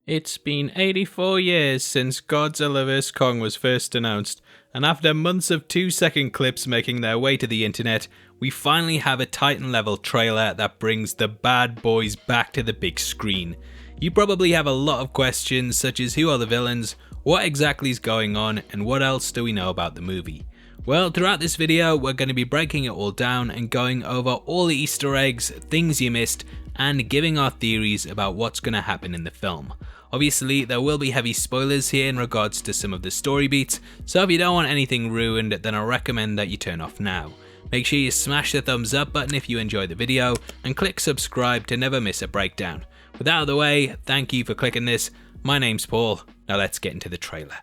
It's been 84 years since Godzilla Vs Kong was first announced, and after months of 2-second clips making their way to the internet, we finally have a Titan-level trailer that brings the bad boys back to the big screen. You probably have a lot of questions such as who are the villains, what exactly is going on, and what else do we know about the movie? Well, throughout this video, we're going to be breaking it all down and going over all the Easter eggs, things you missed, and giving our theories about what's going to happen in the film. Obviously, there will be heavy spoilers here in regards to some of the story beats, so if you don't want anything ruined, then I recommend that you turn off now. Make sure you smash the thumbs up button if you enjoyed the video, and click subscribe to never miss a breakdown. With that out of the way, thank you for clicking this. My name's Paul, now let's get into the trailer.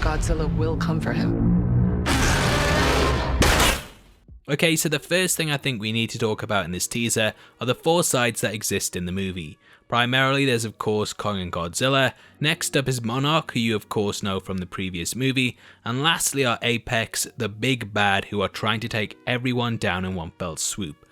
Godzilla will come for him. Okay, so the first thing I think we need to talk about in this teaser are the four sides that exist in the movie. Primarily there's of course Kong and Godzilla, next up is Monarch, who you of course know from the previous movie, and lastly are Apex, the big bad who are trying to take everyone down in one fell swoop.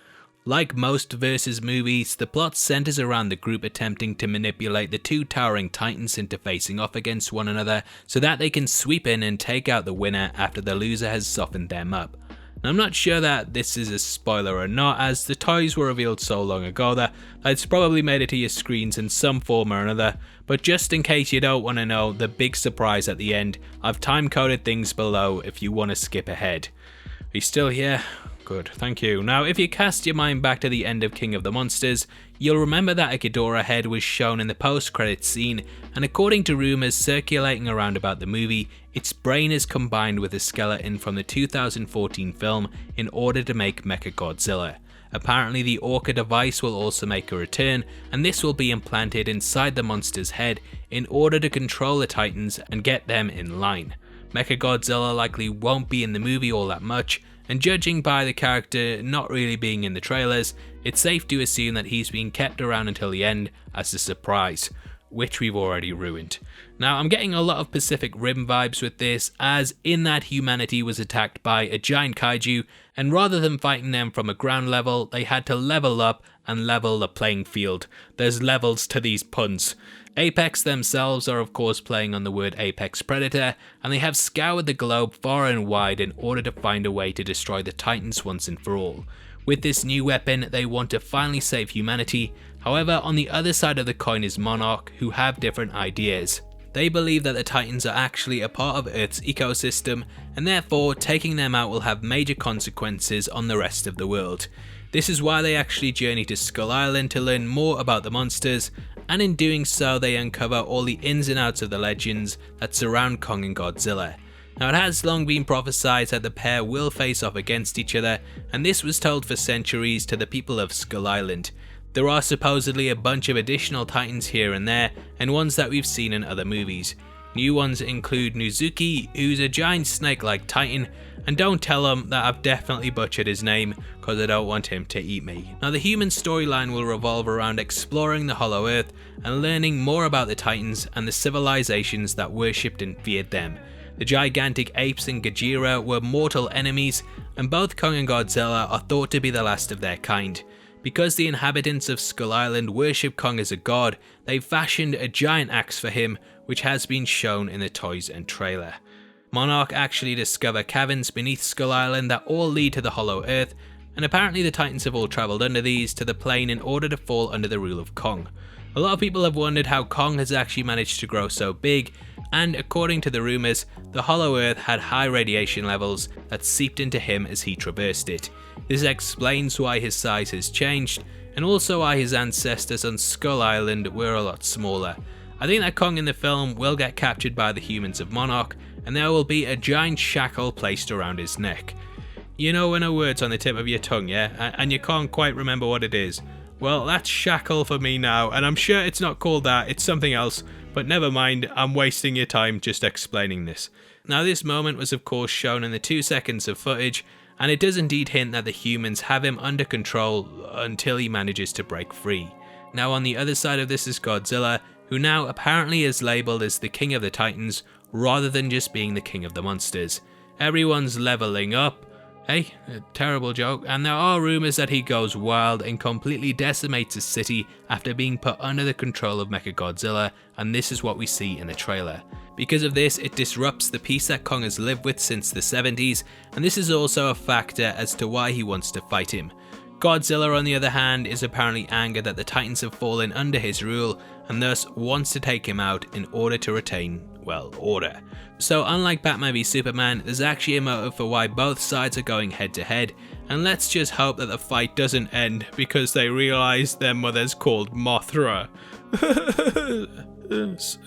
Like most Versus movies, the plot centers around the group attempting to manipulate the two towering titans into facing off against one another so that they can sweep in and take out the winner after the loser has softened them up. Now, I'm not sure that this is a spoiler or not, as the toys were revealed so long ago that it's probably made it to your screens in some form or another, but just in case you don't want to know the big surprise at the end, I've time coded things below if you want to skip ahead. Are you still here? Good, thank you. Now, if you cast your mind back to the end of King of the Monsters, you'll remember that a Ghidorah head was shown in the post-credits scene, and according to rumours circulating around about the movie, its brain is combined with a skeleton from the 2014 film in order to make Mechagodzilla. Apparently the Orca device will also make a return, and this will be implanted inside the monster's head in order to control the Titans and get them in line. Mechagodzilla likely won't be in the movie all that much, and judging by the character not really being in the trailers, it's safe to assume that he's being kept around until the end as a surprise, which we've already ruined. Now, I'm getting a lot of Pacific Rim vibes with this, as in that humanity was attacked by a giant kaiju, and rather than fighting them from a ground level, they had to level up and level the playing field. There's levels to these puns. Apex themselves are of course playing on the word apex predator, and they have scoured the globe far and wide in order to find a way to destroy the Titans once and for all. With this new weapon, they want to finally save humanity. However, on the other side of the coin is Monarch, who have different ideas. They believe that the Titans are actually a part of Earth's ecosystem, and therefore taking them out will have major consequences on the rest of the world. This is why they actually journey to Skull Island to learn more about the monsters, and in doing so they uncover all the ins and outs of the legends that surround Kong and Godzilla. Now, it has long been prophesied that the pair will face off against each other, and this was told for centuries to the people of Skull Island. There are supposedly a bunch of additional titans here and there, and ones that we've seen in other movies. New ones include Nuzuki, who's a giant snake-like titan, and don't tell him that I've definitely butchered his name, cause I don't want him to eat me. Now, the human storyline will revolve around exploring the Hollow Earth and learning more about the titans and the civilizations that worshipped and feared them. The gigantic apes and Gojira were mortal enemies, and both Kong and Godzilla are thought to be the last of their kind. Because the inhabitants of Skull Island worship Kong as a god, they've fashioned a giant axe for him, which has been shown in the toys and trailer. Monarch actually discover caverns beneath Skull Island that all lead to the Hollow Earth, and apparently the Titans have all travelled under these to the plane in order to fall under the rule of Kong. A lot of people have wondered how Kong has actually managed to grow so big, and according to the rumours, the Hollow Earth had high radiation levels that seeped into him as he traversed it. This explains why his size has changed, and also why his ancestors on Skull Island were a lot smaller. I think that Kong in the film will get captured by the humans of Monarch, and there will be a giant shackle placed around his neck. You know when a word's on the tip of your tongue, yeah? And you can't quite remember what it is. Well, that's shackle for me now, and I'm sure it's not called that, it's something else, but never mind, I'm wasting your time just explaining this. Now, this moment was of course shown in the 2 seconds of footage, and it does indeed hint that the humans have him under control until he manages to break free. Now, on the other side of this is Godzilla, who now apparently is labelled as the King of the Titans, rather than just being the King of the Monsters. Everyone's levelling up, Hey, a terrible joke. And there are rumours that he goes wild and completely decimates a city after being put under the control of Mechagodzilla, and this is what we see in the trailer. Because of this, it disrupts the peace that Kong has lived with since the 70s, and this is also a factor as to why he wants to fight him. Godzilla, on the other hand, is apparently angered that the Titans have fallen under his rule, and thus wants to take him out in order to retain, well, order. So unlike Batman v Superman, there's actually a motive for why both sides are going head to head, and let's just hope that the fight doesn't end because they realise their mother's called Mothra.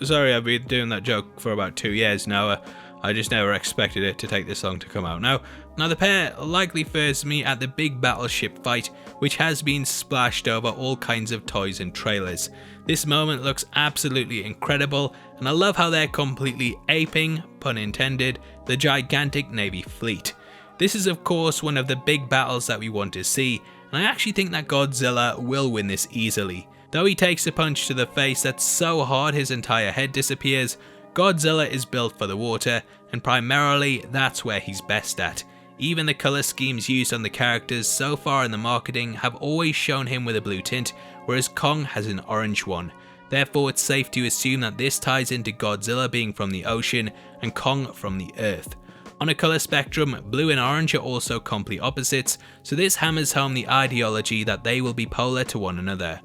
Sorry, I've been doing that joke for about 2 years now. I just never expected it to take this long to come out. Now the pair likely first meet at the big battleship fight, which has been splashed over all kinds of toys and trailers. This moment looks absolutely incredible, and I love how they're completely aping, pun intended, the gigantic Navy fleet. This is of course one of the big battles that we want to see, and I actually think that Godzilla will win this easily. Though he takes a punch to the face that's so hard his entire head disappears, Godzilla is built for the water, and primarily that's where he's best at. Even the colour schemes used on the characters so far in the marketing have always shown him with a blue tint, whereas Kong has an orange one. Therefore it's safe to assume that this ties into Godzilla being from the ocean and Kong from the earth. On a colour spectrum, blue and orange are also complete opposites, so this hammers home the ideology that they will be polar to one another.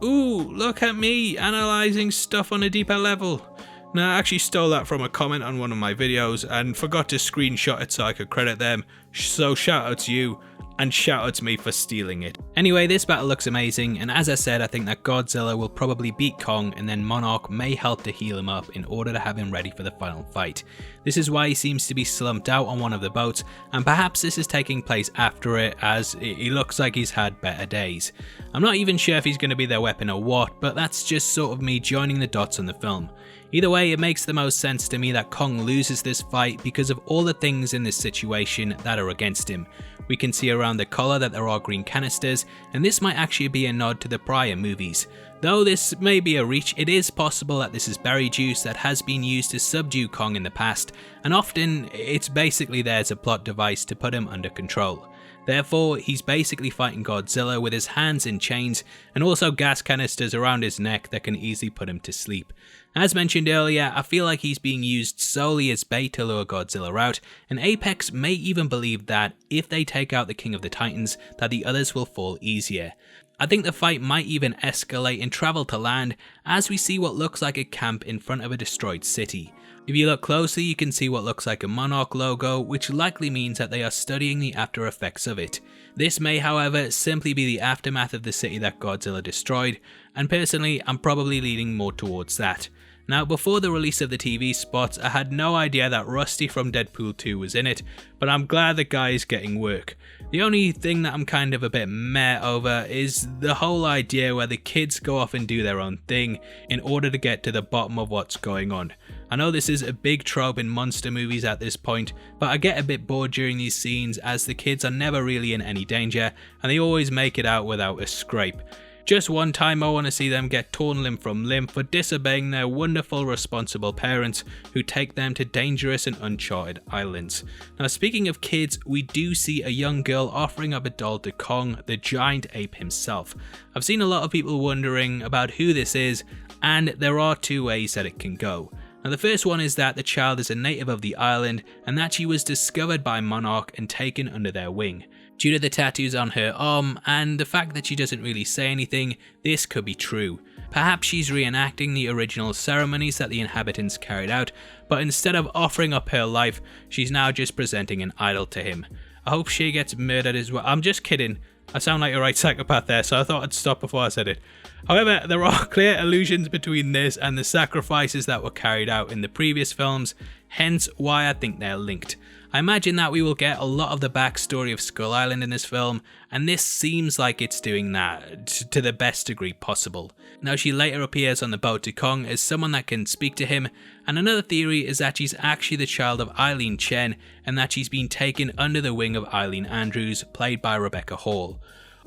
Ooh, look at me analysing stuff on a deeper level. Now, I actually stole that from a comment on one of my videos and forgot to screenshot it so I could credit them, so shout out to you, and shout out to me for stealing it. Anyway, this battle looks amazing, and as I said, I think that Godzilla will probably beat Kong, and then Monarch may help to heal him up in order to have him ready for the final fight. This is why he seems to be slumped out on one of the boats, and perhaps this is taking place after it, as he looks like he's had better days. I'm not even sure if he's going to be their weapon or what, but that's just sort of me joining the dots on the film. Either way, it makes the most sense to me that Kong loses this fight because of all the things in this situation that are against him. We can see around the collar that there are green canisters, and this might actually be a nod to the prior movies. Though this may be a reach, it is possible that this is berry juice that has been used to subdue Kong in the past, and often it's basically there as a plot device to put him under control. Therefore, he's basically fighting Godzilla with his hands in chains and also gas canisters around his neck that can easily put him to sleep. As mentioned earlier, I feel like he's being used solely as bait to lure Godzilla out, and Apex may even believe that if they take out the King of the Titans, that the others will fall easier. I think the fight might even escalate and travel to land as we see what looks like a camp in front of a destroyed city. If you look closely, you can see what looks like a Monarch logo, which likely means that they are studying the after effects of it. This may, however, simply be the aftermath of the city that Godzilla destroyed, and personally, I'm probably leaning more towards that. Now, before the release of the TV spots, I had no idea that Rusty from Deadpool 2 was in it, but I'm glad the guy is getting work. The only thing that I'm kind of a bit meh over is the whole idea where the kids go off and do their own thing in order to get to the bottom of what's going on. I know this is a big trope in monster movies at this point, but I get a bit bored during these scenes as the kids are never really in any danger and they always make it out without a scrape. Just one time I want to see them get torn limb from limb for disobeying their wonderful responsible parents who take them to dangerous and uncharted islands. Now, speaking of kids, we do see a young girl offering up a doll to Kong, the giant ape himself. I've seen a lot of people wondering about who this is, and there are two ways that it can go. Now, the first one is that the child is a native of the island and that she was discovered by Monarch and taken under their wing. Due to the tattoos on her arm and the fact that she doesn't really say anything, this could be true. Perhaps she's reenacting the original ceremonies that the inhabitants carried out, but instead of offering up her life, she's now just presenting an idol to him. I hope she gets murdered as well. I'm just kidding. I sound like a right psychopath there, so I thought I'd stop before I said it. However, there are clear allusions between this and the sacrifices that were carried out in the previous films, hence why I think they're linked. I imagine that we will get a lot of the backstory of Skull Island in this film, and this seems like it's doing that to the best degree possible. Now, she later appears on the boat to Kong as someone that can speak to him, and another theory is that she's actually the child of Eileen Chen, and that she's been taken under the wing of Eileen Andrews, played by Rebecca Hall.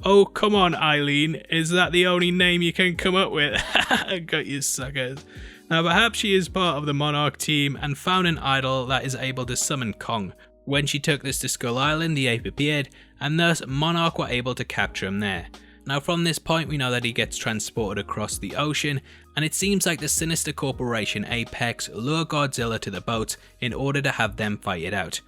Oh, come on, Eileen, is that the only name you can come up with? Got you suckers. Now, perhaps she is part of the Monarch team and found an idol that is able to summon Kong. When she took this to Skull Island, the ape appeared, and thus Monarch were able to capture him there. Now from this point we know that he gets transported across the ocean, and it seems like the sinister corporation Apex lure Godzilla to the boat in order to have them fight it out.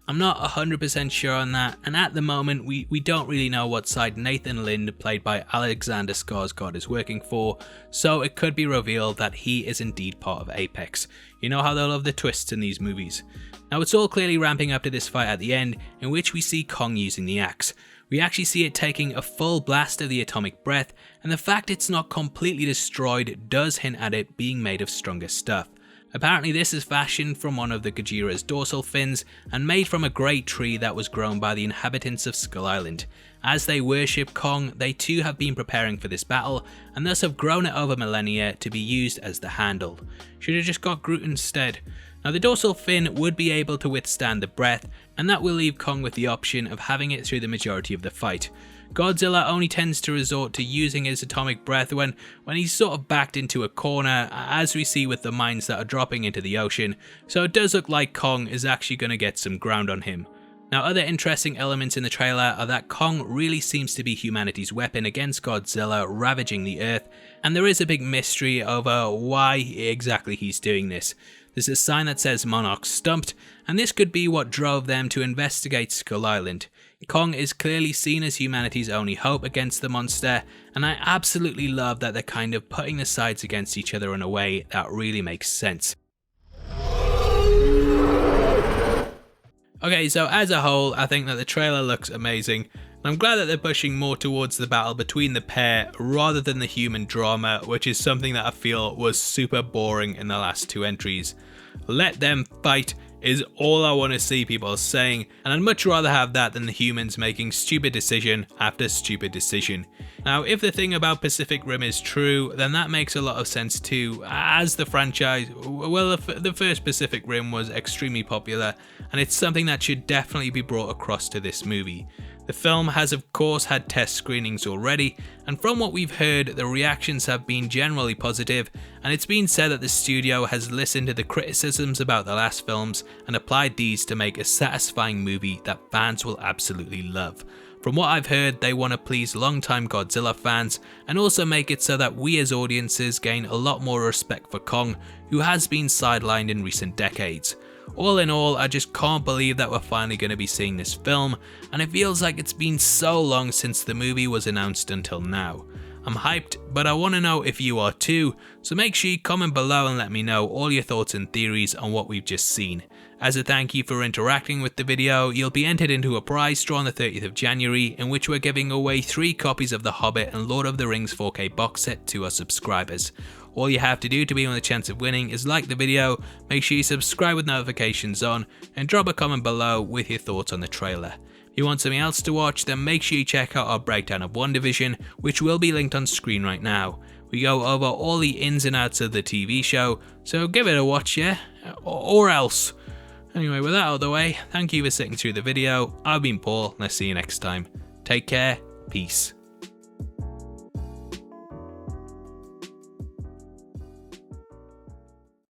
I'm not 100% sure on that, and at the moment we don't really know what side Nathan Lind, played by Alexander Skarsgård, is working for, so it could be revealed that he is indeed part of Apex. You know how they love the twists in these movies. Now it's all clearly ramping up to this fight at the end, in which we see Kong using the axe. We actually see it taking a full blast of the atomic breath, and the fact it's not completely destroyed does hint at it being made of stronger stuff. Apparently this is fashioned from one of the Gojira's dorsal fins and made from a great tree that was grown by the inhabitants of Skull Island. As they worship Kong, they too have been preparing for this battle and thus have grown it over millennia to be used as the handle. Should have just got Groot instead. Now the dorsal fin would be able to withstand the breath, and that will leave Kong with the option of having it through the majority of the fight. Godzilla only tends to resort to using his atomic breath when he's sort of backed into a corner, as we see with the mines that are dropping into the ocean, so it does look like Kong is actually going to get some ground on him. Now other interesting elements in the trailer are that Kong really seems to be humanity's weapon against Godzilla ravaging the earth, and there is a big mystery over why exactly he's doing this. There's a sign that says Monarch stumped, and this could be what drove them to investigate Skull Island. Kong is clearly seen as humanity's only hope against the monster, and I absolutely love that they're kind of putting the sides against each other in a way that really makes sense. Okay, so as a whole, I think that the trailer looks amazing. I'm glad that they're pushing more towards the battle between the pair rather than the human drama, which is something that I feel was super boring in the last two entries. Let them fight is all I want to see people saying, and I'd much rather have that than the humans making stupid decision after stupid decision. Now if the thing about Pacific Rim is true, then that makes a lot of sense too, as the franchise, well, the first Pacific Rim was extremely popular, and it's something that should definitely be brought across to this movie. The film has of course had test screenings already, and from what we've heard, the reactions have been generally positive, and it's been said that the studio has listened to the criticisms about the last films and applied these to make a satisfying movie that fans will absolutely love. From what I've heard, they want to please longtime Godzilla fans and also make it so that we as audiences gain a lot more respect for Kong, who has been sidelined in recent decades. All in all, I just can't believe that we're finally going to be seeing this film, and it feels like it's been so long since the movie was announced until now. I'm hyped, but I want to know if you are too, so make sure you comment below and let me know all your thoughts and theories on what we've just seen. As a thank you for interacting with the video, you'll be entered into a prize draw on the 30th of January, in which we're giving away 3 copies of The Hobbit and Lord of the Rings 4K box set to our subscribers. All you have to do to be on the chance of winning is like the video, make sure you subscribe with notifications on, and drop a comment below with your thoughts on the trailer. If you want something else to watch, then make sure you check out our breakdown of WandaVision, which will be linked on screen right now. We go over all the ins and outs of the TV show, so give it a watch, yeah? Or else. Anyway, with that out of the way, thank you for sitting through the video. I've been Paul, and I'll see you next time. Take care, peace.